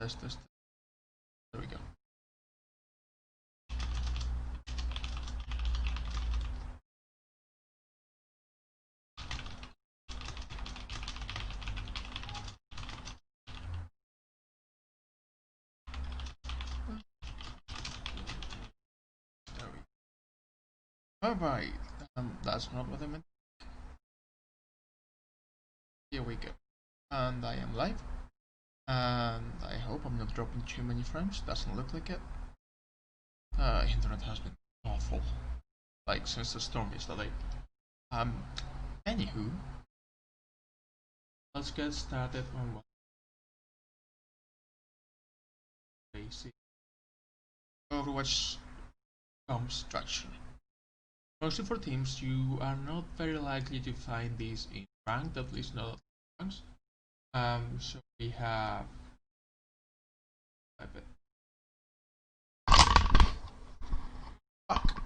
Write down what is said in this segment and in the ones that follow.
Test. There we go. There we go. Alright, that's not what I meant. Here we go. And I am live. And I hope I'm not dropping too many frames. Doesn't look like it. Internet has been awful. Like since the storm yesterday. Anywho, let's get started on what basic Overwatch structure. Mostly for teams, you are not very likely to find these in ranked, at least not ranks. So we have fuck.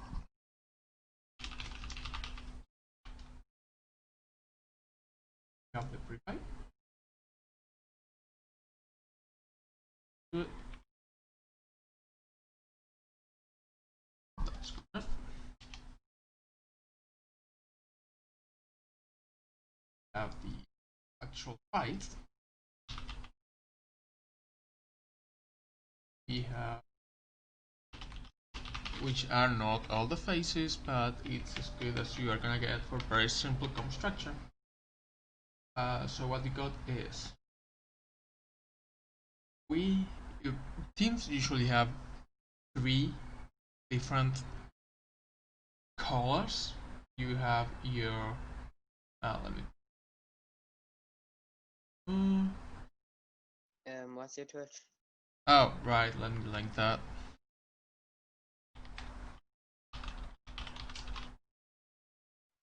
We have the pre-fight. Good. That's good enough. We have the actual fight. We have, which are not all the phases, but it's as good as you are gonna get for very simple comp structure. So what we got is teams usually have 3 different colors. You have your let me. What's your Twitch? Oh right, let me link that.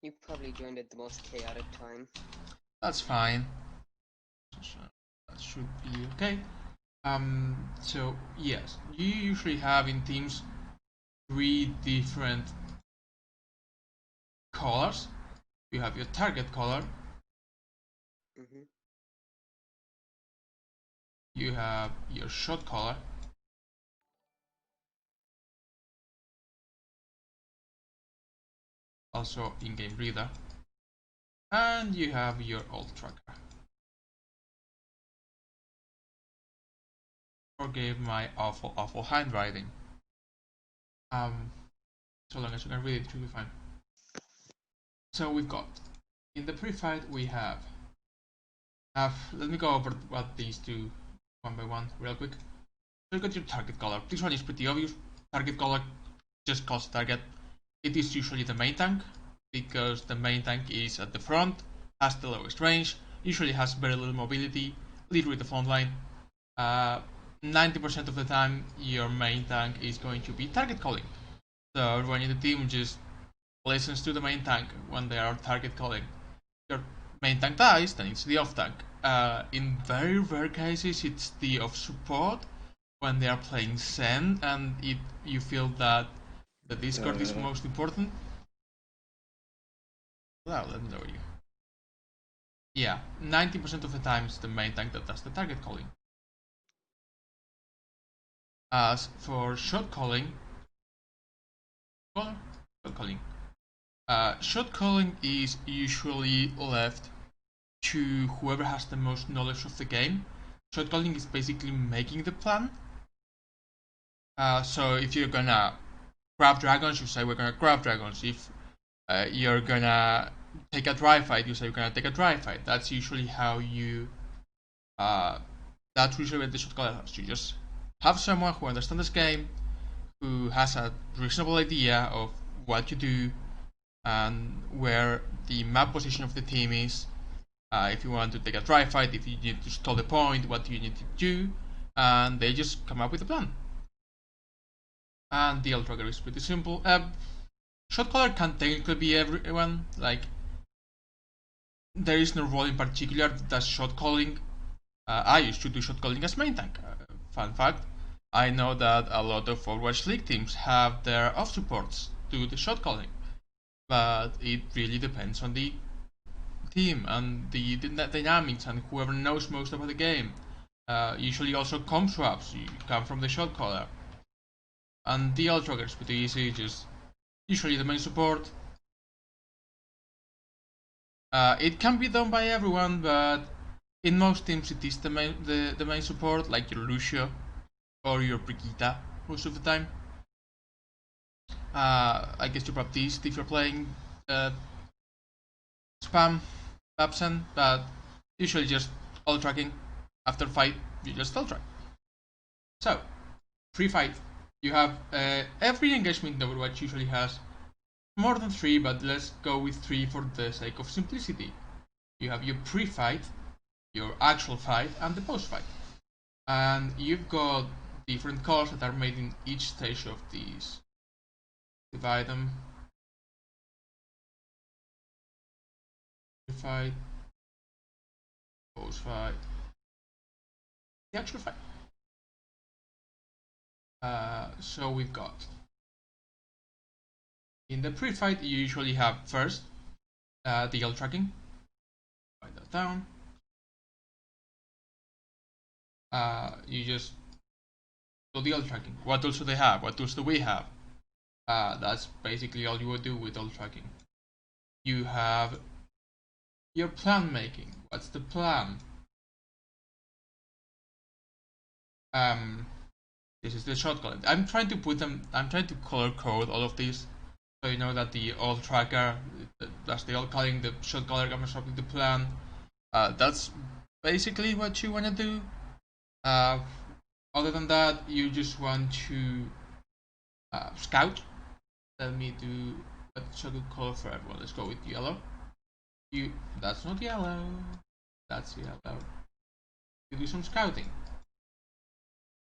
You probably joined at the most chaotic time. That's fine. That should be okay. So yes, you usually have in teams 3 different colors. You have your target color. You have your shot color. Also in-game reader. And you have your ult tracker. Forgive my awful handwriting. So long as you can read it, it should be fine. So we've got, in the pre-fight we have, let me go over what these do one by one real quick. So you got your target color. This one is pretty obvious. Target color just calls target. It is usually the main tank, because the main tank is at the front, has the lowest range, usually has very little mobility, lead with the front line. 90% of the time your main tank is going to be target calling. So everyone in the team just listens to the main tank when they are target calling. Your main tank dies, then it's the off tank. In very rare cases it's the off support when they are playing Zen and you feel that the Discord is most important. Well, let me know you. Yeah, 90% of the time it's the main tank that does the target calling. As for shot calling, shot calling is usually left to whoever has the most knowledge of the game. Shot calling is basically making the plan. So if you're gonna grab dragons, you say we're gonna grab dragons. If you're gonna take a dry fight, you say you're gonna take a dry fight. That's usually how you. That's usually what the shot caller has. You just have someone who understands this game, who has a reasonable idea of what to do and where the map position of the team is. If you want to take a dry fight, if you need to stall the point, what do you need to do, and they just come up with a plan. And the ult tracker is pretty simple. Shot caller can technically be everyone. Like, there is no role in particular that does shot calling. I used to do shot calling as main tank. Fun fact. I know that a lot of Overwatch League teams have their off supports do the shot calling, but it really depends on the team and the dynamics and whoever knows most about the game. Usually also comp swaps, you come from the shot caller. And DL trackers with the easy, just usually the main support. It can be done by everyone, but in most teams it is the main support, like your Lucio or your Brigitte most of the time. I guess you Baptiste if you're playing spam absent, but usually just all tracking. After fight, you just all track. So, pre-fight, you have every engagement in Overwatch usually has more than 3, but let's go with 3 for the sake of simplicity. You have your pre-fight, your actual fight, and the post-fight. And you've got different calls that are made in each stage of these. Divide them. Pre-fight, post-fight, the actual fight. So we've got in the pre-fight you usually have first DL tracking. Write that down. You just do DL tracking. What tools do they have? What tools do we have? That's basically all you would do with DL tracking. You have your plan making. What's the plan? This is the shotgun. I'm trying to color code all of these, so you know that the old tracker, that's the old calling, the shot color comes up with the plan. That's basically what you want to do. Other than that, you just want to scout. Let me do what's a good color for everyone. Let's go with yellow. That's not yellow. That's yellow. You do some scouting.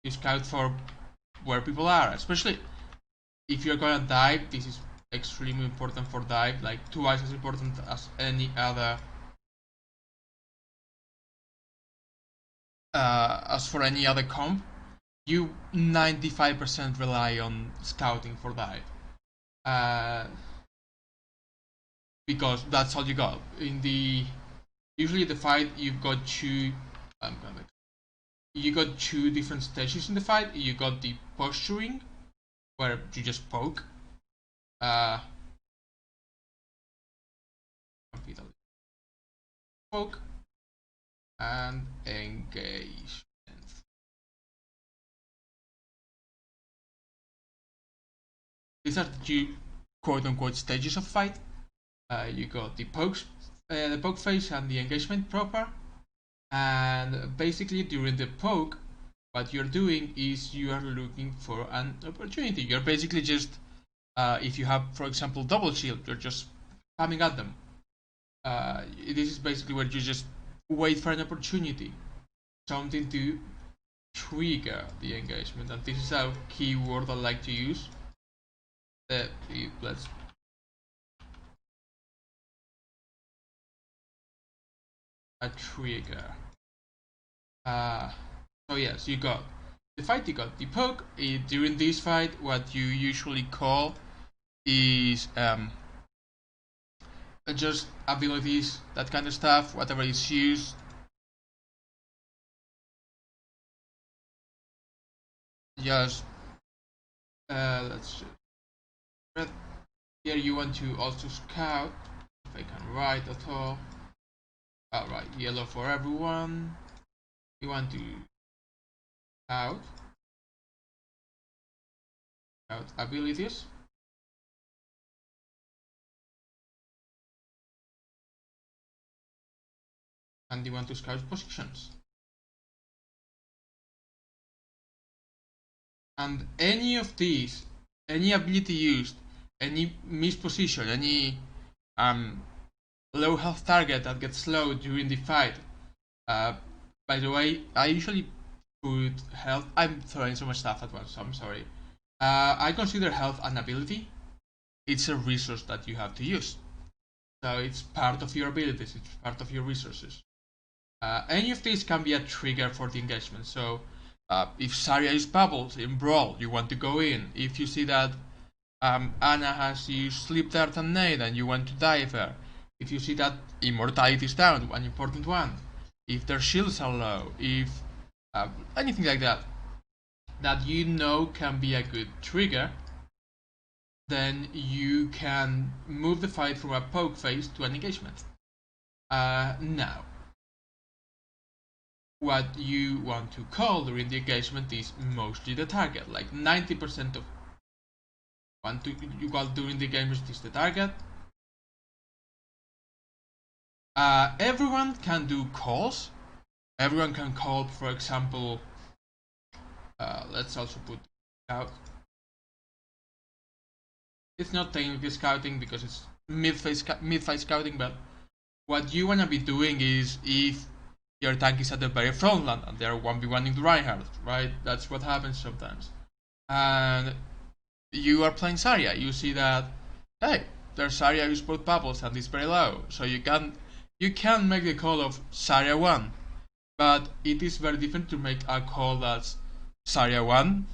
You scout for where people are, especially if you're gonna dive. This is extremely important for dive, like twice as important as any other as for any other comp. You 95% rely on scouting for dive, because that's all you got in the usually the fight. You've got two you got two different stages in the fight. You got the posturing, where you just poke. Poke and engage. These are the two quote-unquote stages of fight. You got the poke phase and the engagement proper. And basically during the poke, what you're doing is you are looking for an opportunity. You're basically just, if you have, for example, double shield, you're just spamming at them. This is basically where you just wait for an opportunity, something to trigger the engagement. And this is a keyword I like to use. Let's a trigger. So yes, you got the fight, you got the poke. During this fight, what you usually call is just abilities, that kind of stuff, whatever is used. Just let's just, here you want to also scout, if I can write at all. Alright, yellow for everyone. You want to scout abilities. And you want to scout positions. And any of these, any ability used, any misposition, any low health target that gets slowed during the fight. By the way, I usually put health. I'm throwing so much stuff at once, so I'm sorry. I consider health an ability. It's a resource that you have to use. So it's part of your abilities, it's part of your resources. Any of these can be a trigger for the engagement. So if Zarya is bubbles in Brawl, you want to go in. If you see that Anna has used Sleep Dart and Nade and you want to dive her. If you see that Immortality is down, an important one. If their shields are low. If anything like that, that you know can be a good trigger, then you can move the fight from a poke phase to an engagement. Now, what you want to call during the engagement is mostly the target. Like 90% of what you call during the engagement is the target. Everyone can do calls. Everyone can call, for example, let's also put out. It's not technically scouting because it's mid-fight scouting, but what you wanna be doing is if your tank is at the very front line and they're 1v1ing the Reinhardt, right? That's what happens sometimes. And you are playing Zarya, you see that, hey, there's Zarya who's both bubbles and it's very low, so you can make the call of Zarya 1, but it is very different to make a call that's Zarya 1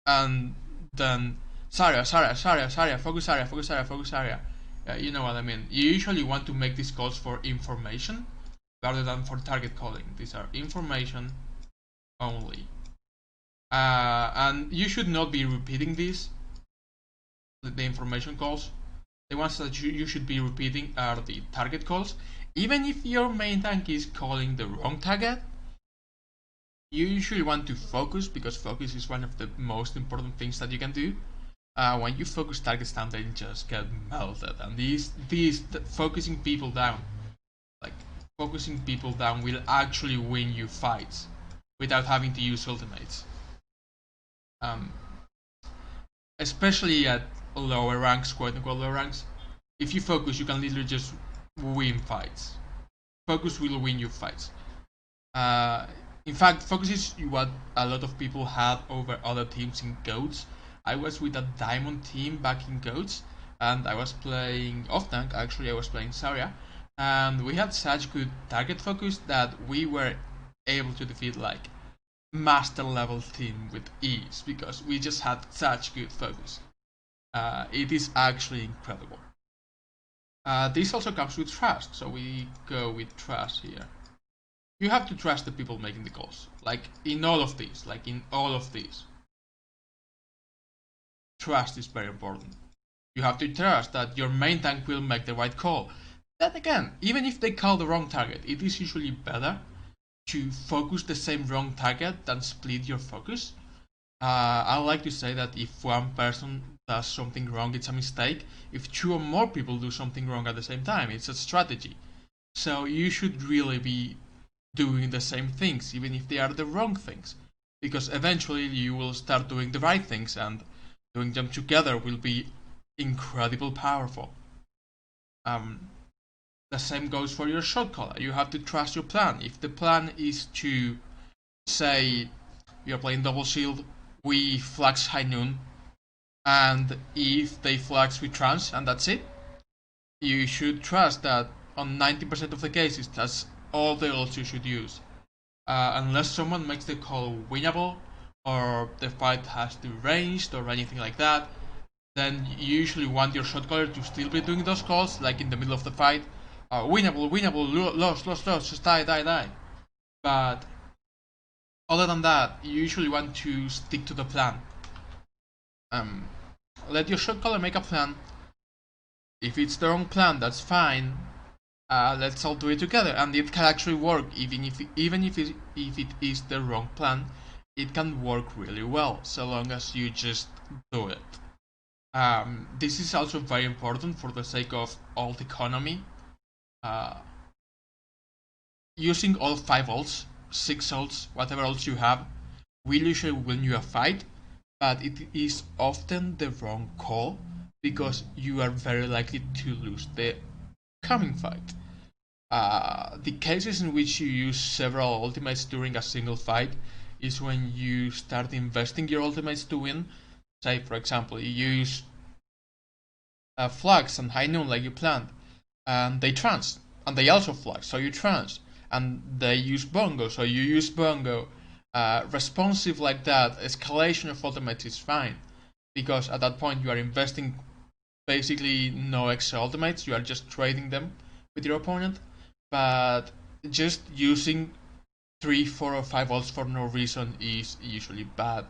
and then Zarya, focus Zarya. You know what I mean. You usually want to make these calls for information rather than for target calling. These are information only. And you should not be repeating these, the information calls. The ones that you should be repeating are the target calls. Even if your main tank is calling the wrong target, you usually want to focus, because focus is one of the most important things that you can do. When you focus targets down, they just get melted. And these focusing people down, like focusing people down, will actually win you fights without having to use ultimates. Especially at lower ranks, quote unquote lower ranks. If you focus, you can literally just win fights. Focus will win you fights. In fact, focus is what a lot of people had over other teams in GOATs. I was with a diamond team back in GOATs, and I was playing off tank. Actually, I was playing Zarya, and we had such good target focus that we were able to defeat like master level team with ease because we just had such good focus. It is actually incredible. This also comes with trust, so we go with trust here. You have to trust the people making the calls. Like in all of these, trust is very important. You have to trust that your main tank will make the right call. Then again, even if they call the wrong target, it is usually better to focus the same wrong target than split your focus. I like to say that if one person does something wrong, it's a mistake. If two or more people do something wrong at the same time, it's a strategy. So you should really be doing the same things, even if they are the wrong things. Because eventually you will start doing the right things, and doing them together will be incredibly powerful. The same goes for your shot caller. You have to trust your plan. If the plan is to say you're playing double shield, we flags high noon, and if they flags we trans, and that's it, you should trust that on 90% of the cases that's all the ults you should use. Unless someone makes the call winnable, or the fight has to ranged or anything like that, then you usually want your shot caller to still be doing those calls, like in the middle of the fight. Winnable, lost, just die. But other than that, you usually want to stick to the plan. Let your shot caller make a plan. If it's the wrong plan, that's fine. Let's all do it together, and it can actually work. Even if it is the wrong plan, it can work really well, so long as you just do it. This is also very important for the sake of ult economy. Using all 5 ults, 6 ults, whatever ults you have, will usually win you a fight, but it is often the wrong call because you are very likely to lose the coming fight. The cases in which you use several ultimates during a single fight is when you start investing your ultimates to win. Say, for example, you use flags and high noon like you planned, and they trans, and they also flag, so you trans, and they use bongo, so you use bongo. Responsive like that, escalation of ultimates is fine, because at that point you are investing basically no extra ultimates, you are just trading them with your opponent, but just using 3, 4, or 5 ults for no reason is usually bad.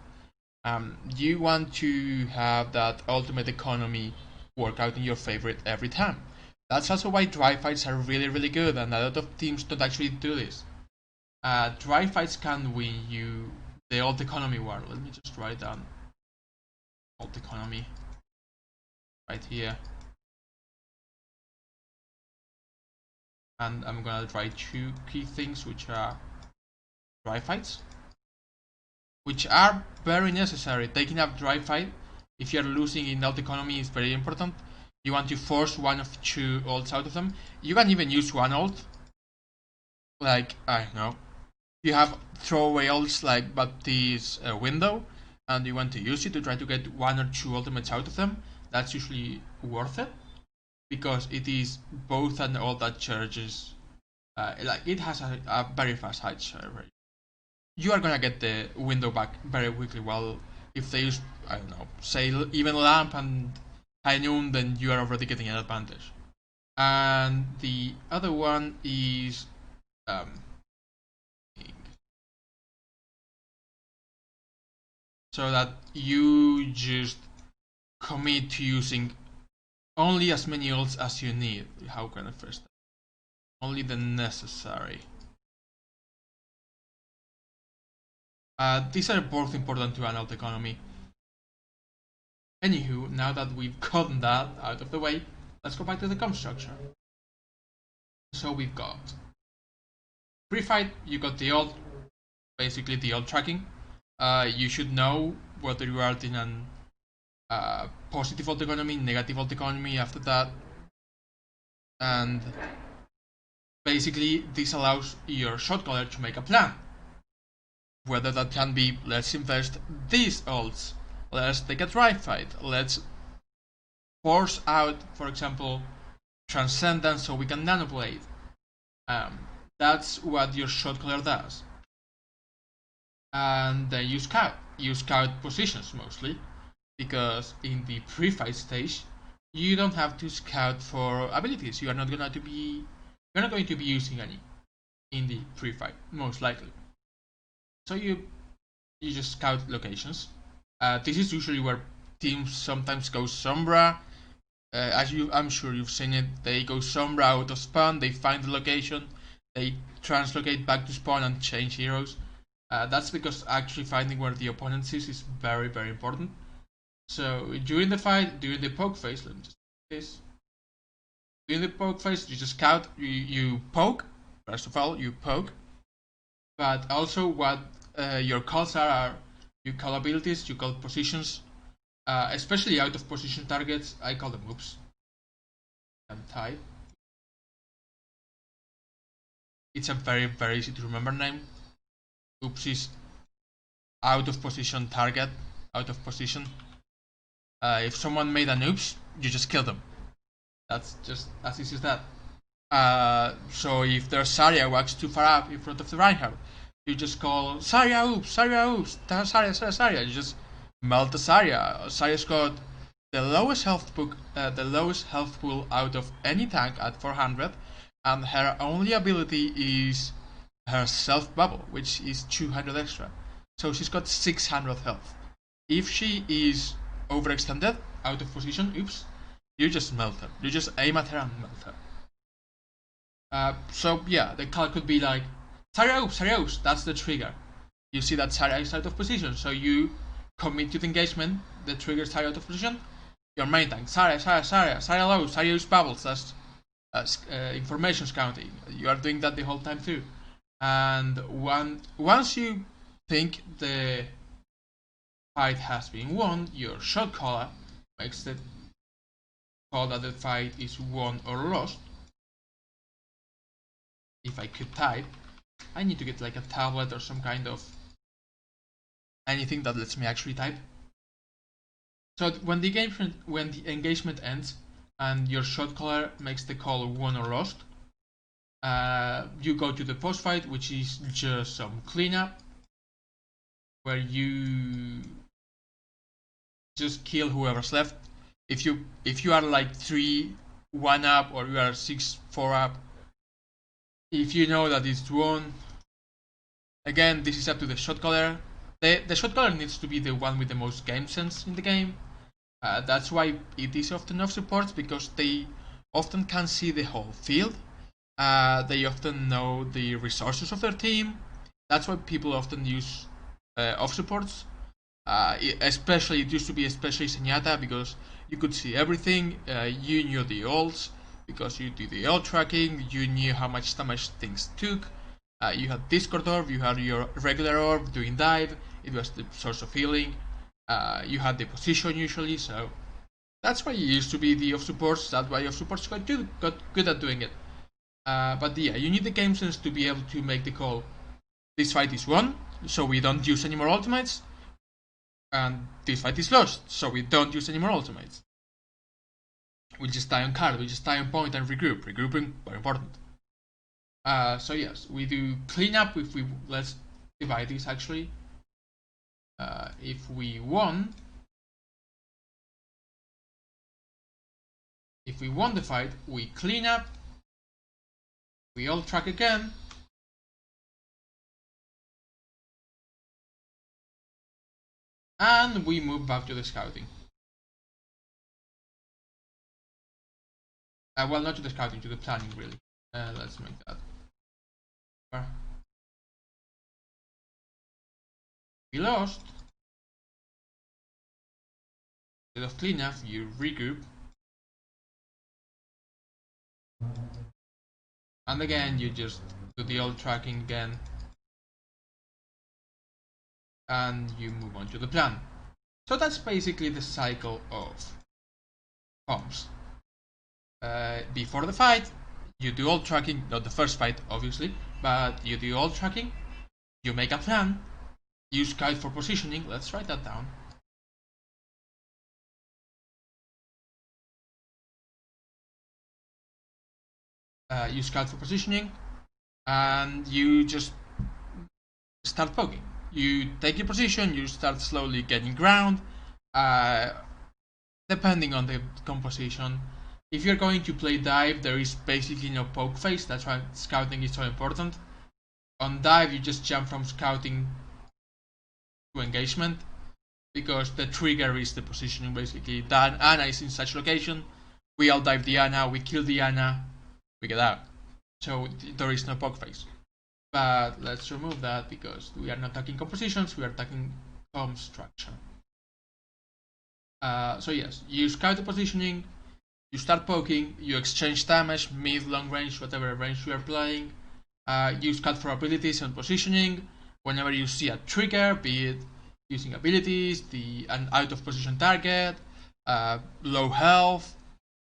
You want to have that ultimate economy work out in your favorite every time. That's also why dry fights are really, really good, and a lot of teams don't actually do this. Dry fights can win you the ult economy war. Let me just write down ult economy right here. And I'm gonna try 2 key things, which are dry fights, which are very necessary. Taking up dry fight, if you're losing in ult economy, is very important. You want to force one of 2 ults out of them. You can even use one ult, like, I don't know, you have throwaway ults like Baptiste's window, and you want to use it to try to get 1 or 2 ultimates out of them. That's usually worth it, because it is both an ult that charges, like it has a very fast high charge rate. You are gonna get the window back very quickly. While if they use, I don't know, say even lamp and high noon, then you are already getting an advantage. And the other one is so that you just commit to using only as many ults as you need. How can I first? Only the necessary. These are both important to an ult economy. Anywho, now that we've gotten that out of the way, let's go back to the comp structure. So we've got pre-fight, you got the ult, basically the ult tracking. You should know whether you are in an positive ult economy, negative ult economy after that. And basically this allows your shot caller to make a plan. Whether that can be, let's invest these ults, let's take a dry fight, let's force out, for example, Transcendence so we can nanoblade. That's what your shot caller does. And then you scout. You scout positions mostly, because in the pre-fight stage, you don't have to scout for abilities. You're not going to be using any in the pre-fight, most likely. So you just scout locations. This is usually where teams sometimes go Sombra. I'm sure you've seen it. They go Sombra out of spawn. They find the location. They translocate back to spawn and change heroes. That's because actually finding where the opponent is very, very important. So during the fight, during the poke phase, let me just do this. During the poke phase, you just scout. You poke. First of all, you poke. But also, what your calls are you call abilities, you call positions, especially out of position targets. I call them oops. And type. It's a very, very easy to remember name. Oops is out of position target, out of position. If someone made an oops, you just kill them. That's just as easy as that. So if their Zarya walks too far up in front of the Reinhardt, you just call Zarya oops, Zarya oops, Zarya. You just melt the Zarya. Zarya's got the lowest health pool out of any tank at 400, and her only ability is her self bubble, which is 200 extra. So she's got 600 health. If she is overextended, out of position, oops, you just melt her. You just aim at her and melt her. So yeah, the call could be like Zarya oops, that's the trigger. You see that Zarya is out of position, so you commit to the engagement, the trigger Zarya out of position, your main tank, Zarya low, Zarya use bubbles, that's information scouting. You are doing that the whole time too. And once you think the fight has been won, your shot caller makes the call that the fight is won or lost. If I could type, I need to get like a tablet or some kind of anything that lets me actually type. So when the engagement ends and your shot caller makes the call won or lost, you go to the post fight, which is just some cleanup, where you just kill whoever's left. If you are like 3-1 up or you are 6-4 up, if you know that it's won, Again, this is up to the shot caller. The shot caller needs to be the one with the most game sense in the game. That's why it is often off supports, because they often can see the whole field. They often know the resources of their team. That's why people often use off supports. Especially, it used to be especially Zenyatta, because you could see everything. You knew the ults because you did the ult tracking. You knew how much damage things took. You had Discord orb, you had your regular orb doing dive. It was the source of healing. You had the position usually, so that's why you used to be the off supports. That's why off supports got good at doing it. But yeah, you need the game sense to be able to make the call. This fight is won, so we don't use any more ultimates. And this fight is lost, so we don't use any more ultimates. We just die on card, we just die on point and regroup. Regrouping, very important. So yes, we do cleanup if we, let's divide this actually. If we won the fight, we clean up, we all track again, and we move back to the scouting. Well, not to the scouting, to the planning really. Let's make that. We lost. Instead of cleanup, you regroup. And again, you just do the old tracking again. And you move on to the plan. So that's basically the cycle of comms. Before the fight, you do all tracking, not the first fight obviously, but you do all tracking, you make a plan, you scout for positioning, let's write that down. You scout for positioning, and you just start poking. You take your position, you start slowly getting ground, depending on the composition. If you're going to play dive, there is basically no poke phase, that's why scouting is so important. On dive, you just jump from scouting to engagement, because the trigger is the positioning basically. That Ana is in such location, we all dive the Ana, we kill the Ana, we get out. So there is no poke phase. But let's remove that because we are not talking compositions, we are talking com structure. So yes, you scout the positioning, you start poking, you exchange damage, mid, long range, whatever range you are playing. You scout for abilities and positioning. Whenever you see a trigger, be it using abilities, an out of position target, low health,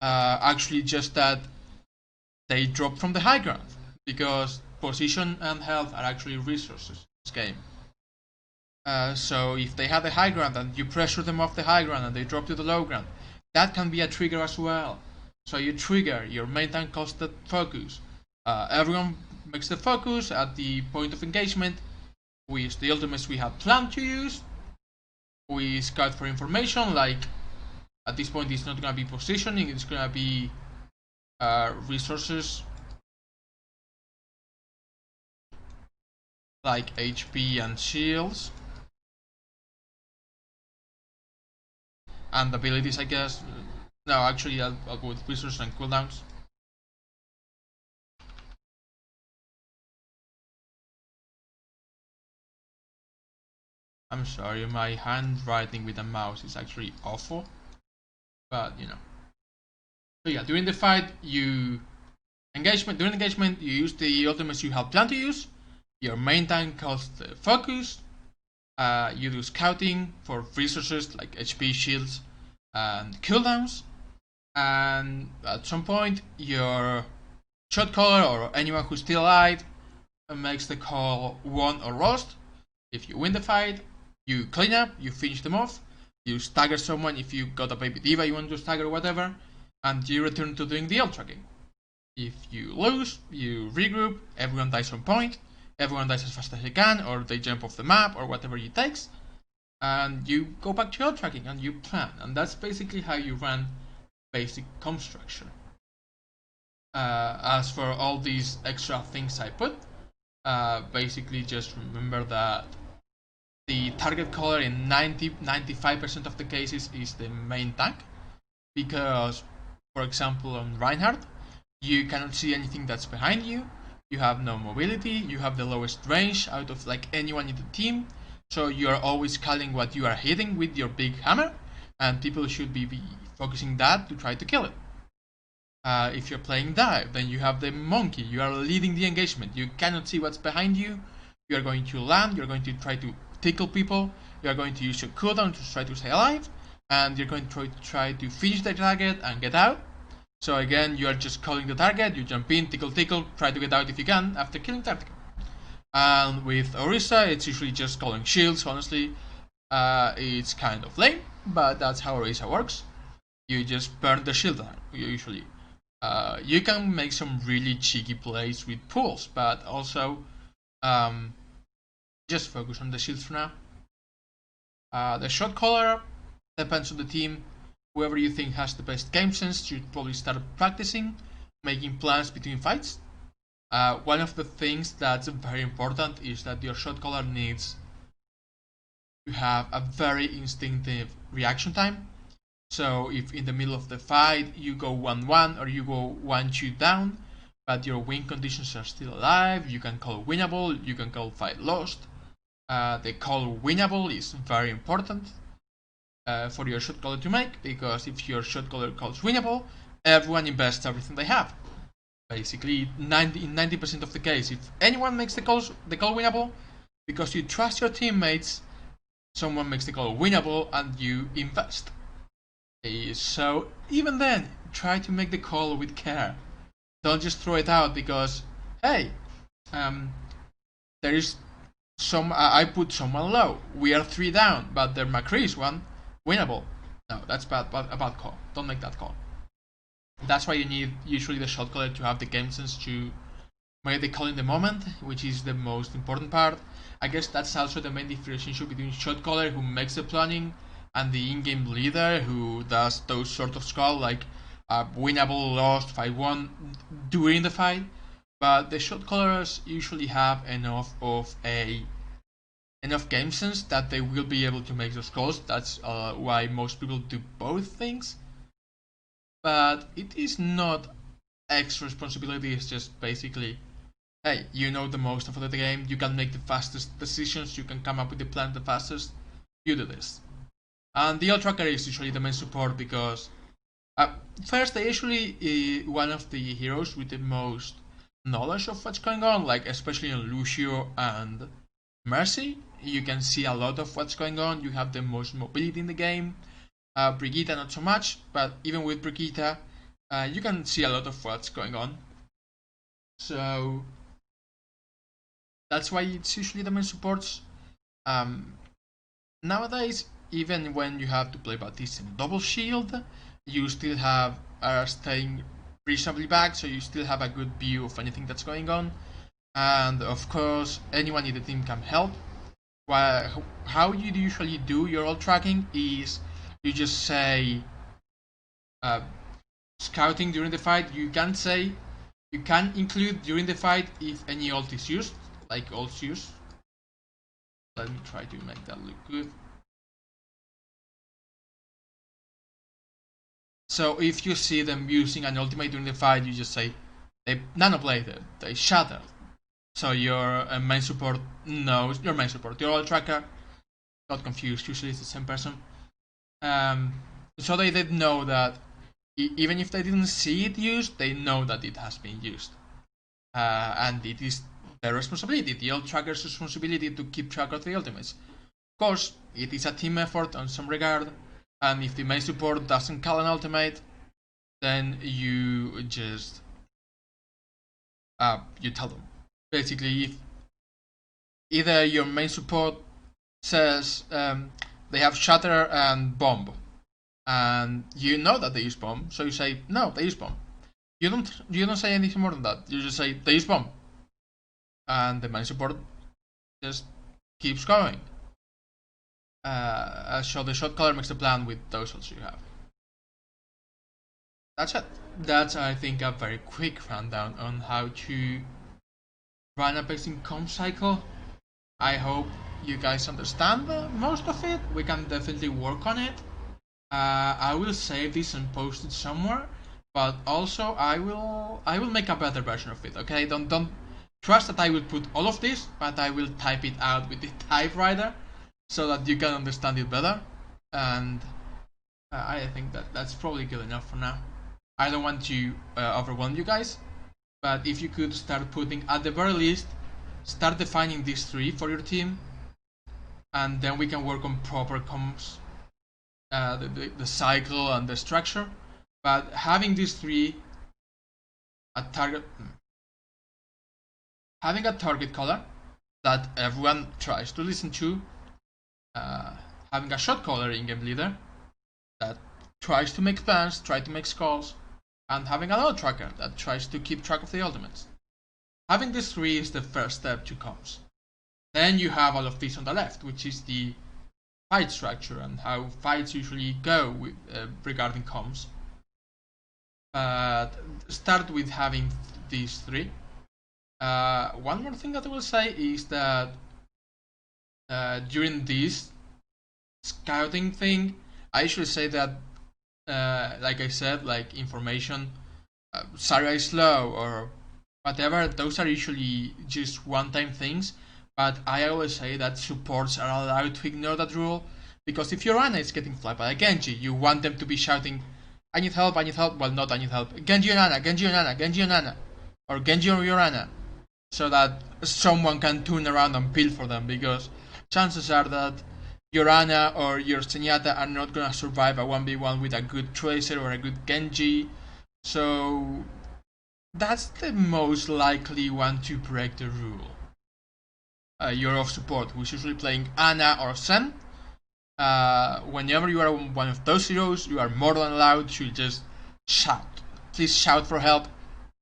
actually just that they drop from the high ground, because position and health are actually resources in this game. So if they have the high ground and you pressure them off the high ground and they drop to the low ground, that can be a trigger as well. So you trigger, your main tank calls the focus. Everyone makes the focus at the point of engagement. We use the ultimates we have planned to use. We scout for information, like at this point it's not going to be positioning, it's going to be resources like HP and shields. And abilities, I guess. No, actually I'll go with resources and cooldowns. I'm sorry, my handwriting with a mouse is actually awful. But, you know. So yeah, during the fight, during engagement, you use the ultimates you have planned to use. Your main tank calls the focus. You do scouting for resources like HP, shields, and cooldowns. And at some point, your shot caller or anyone who's still alive makes the call won or lost. If you win the fight, you clean up, you finish them off, you stagger someone if you got a baby diva you want to stagger or whatever, and you return to doing the ult tracking. If you lose, you regroup, everyone dies on point, everyone dies as fast as they can, or they jump off the map, or whatever it takes, and you go back to ult tracking and you plan. And that's basically how you run basic comp structure. As for all these extra things I put, Basically just remember that the target color in 95% of the cases is the main tank, because for example on Reinhardt you cannot see anything that's behind you, you have no mobility, you have the lowest range out of like anyone in the team, so you are always calling what you are hitting with your big hammer, and people should be focusing that to try to kill it. If you're playing dive, then you have the monkey, you are leading the engagement, you cannot see what's behind you, you are going to land, you're going to try to tickle people, you are going to use your cooldown to try to stay alive, and you're going to try to finish the target and get out. So again, you are just calling the target, you jump in, tickle tickle, try to get out if you can after killing target. And with Orisa, it's usually just calling shields, honestly. It's kind of lame, but that's how Orisa works. You just burn the shield usually. You can make some really cheeky plays with pulls, but also just focus on the shields for now. The shot caller depends on the team. Whoever you think has the best game sense should probably start practicing, making plans between fights. One of the things that's very important is that your shot caller needs to have a very instinctive reaction time. So if in the middle of the fight you go 1-1 or you go 1-2 down, but your win conditions are still alive, you can call winnable, you can call fight lost. The call winnable is very important for your shot caller to make, because if your shot caller calls winnable, everyone invests everything they have. Basically, in 90% of the case, if anyone makes the call winnable, because you trust your teammates, someone makes the call winnable and you invest. So even then, try to make the call with care. Don't just throw it out because, hey, there is I put someone low. We are 3 down, but their McCree is 1. Winnable. No, that's a bad call. Don't make that call. That's why you need usually the shot caller to have the game sense to make the call in the moment, which is the most important part. I guess that's also the main differentiation between shot caller, who makes the planning, and the in-game leader, who does those sort of call like winnable, lost, 5-1 during the fight. But the shot callers usually have enough game sense that they will be able to make those calls. That's why most people do both things. But it is not extra responsibility. It's just basically, hey, you know the most of the game, you can make the fastest decisions, you can come up with the plan the fastest, you do this. And the tracker is usually the main support because first, they usually one of the heroes with the most knowledge of what's going on, like especially on Lucio and Mercy. You can see a lot of what's going on, you have the most mobility in the game. Brigitte not so much, but even with Brigitte, you can see a lot of what's going on. So that's why it's usually the main supports. Nowadays, even when you have to play Baptiste in double shield, you still have are staying reasonably back, so you still have a good view of anything that's going on. And of course, anyone in the team can help. How you usually do your ult tracking is you just say scouting during the fight. You can include during the fight if any ult is used, like ults used. Let me try to make that look good. So if you see them using an ultimate during the fight, you just say they nanobladed, they shattered. So your main support knows, your main support, your ult tracker, not confused, usually it's the same person. So they did know that even if they didn't see it used, they know that it has been used. And it is their responsibility, the ult tracker's responsibility, to keep track of the ultimates. Of course, it is a team effort on some regard, and if the main support doesn't call an ultimate, then you just you tell them. Basically, if either your main support says they have shatter and bomb, and you know that they use bomb, so you say no, they use bomb. You don't say anything more than that. You just say they use bomb, and the main support just keeps going. So the shot caller makes the plan with those ults you have. That's it. That's, I think, a very quick rundown on how to run a basic comp cycle. I hope you guys understand most of it. We can definitely work on it. I will save this and post it somewhere, but also I will make a better version of it. Okay, don't trust that I will put all of this, but I will type it out with the typewriter so that you can understand it better. And I think that that's probably good enough for now. I don't want to overwhelm you guys, but if you could start putting, at the very least, start defining these three for your team, and then we can work on proper comms, the cycle and the structure. But having these three, having a target caller that everyone tries to listen to, having a shot caller in game leader that tries to make plans, try to make calls, and having another tracker that tries to keep track of the ultimates. Having these three is the first step to comms. Then you have all of this on the left, which is the fight structure and how fights usually go with, regarding comms. Start with having these three. One more thing that I will say is that during this scouting thing, I usually say that, like I said, like information, Saria is slow or whatever, those are usually just one-time things. But I always say that supports are allowed to ignore that rule, because if your Ana is getting flagged by a Genji, you want them to be shouting, I need help, I need help. Well, not I need help. Genji and Ana, Genji and Ana, Genji and Ana. Or Genji or your Ana. So that someone can turn around and peel for them, because chances are that your Ana or your Zenyatta are not gonna survive a 1v1 with a good Tracer or a good Genji. So that's the most likely one to break the rule. You're off support, who's usually playing Ana or Zen. Whenever you are one of those heroes, you are more than allowed to just shout. Please shout for help.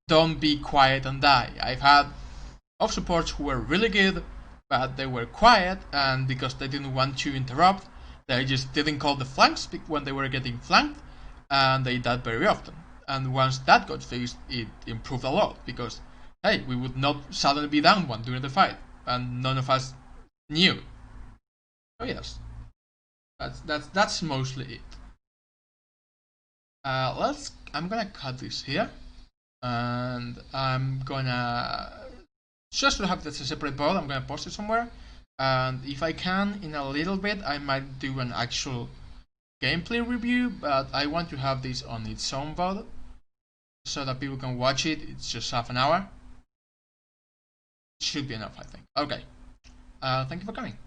Don't be quiet and die. I've had off supports who were really good, but they were quiet, and because they didn't want to interrupt, they just didn't call the flanks when they were getting flanked, and they died very often. And once that got fixed, it improved a lot, because hey, we would not suddenly be down one during the fight, and none of us knew. So yes, that's mostly it. I'm gonna cut this here, and I'm gonna just to have this a separate pod. I'm gonna post it somewhere, and if I can, in a little bit, I might do an actual gameplay review. But I want to have this on its own pod, so that people can watch it. It's just half an hour. It should be enough, I think. Okay. Thank you for coming.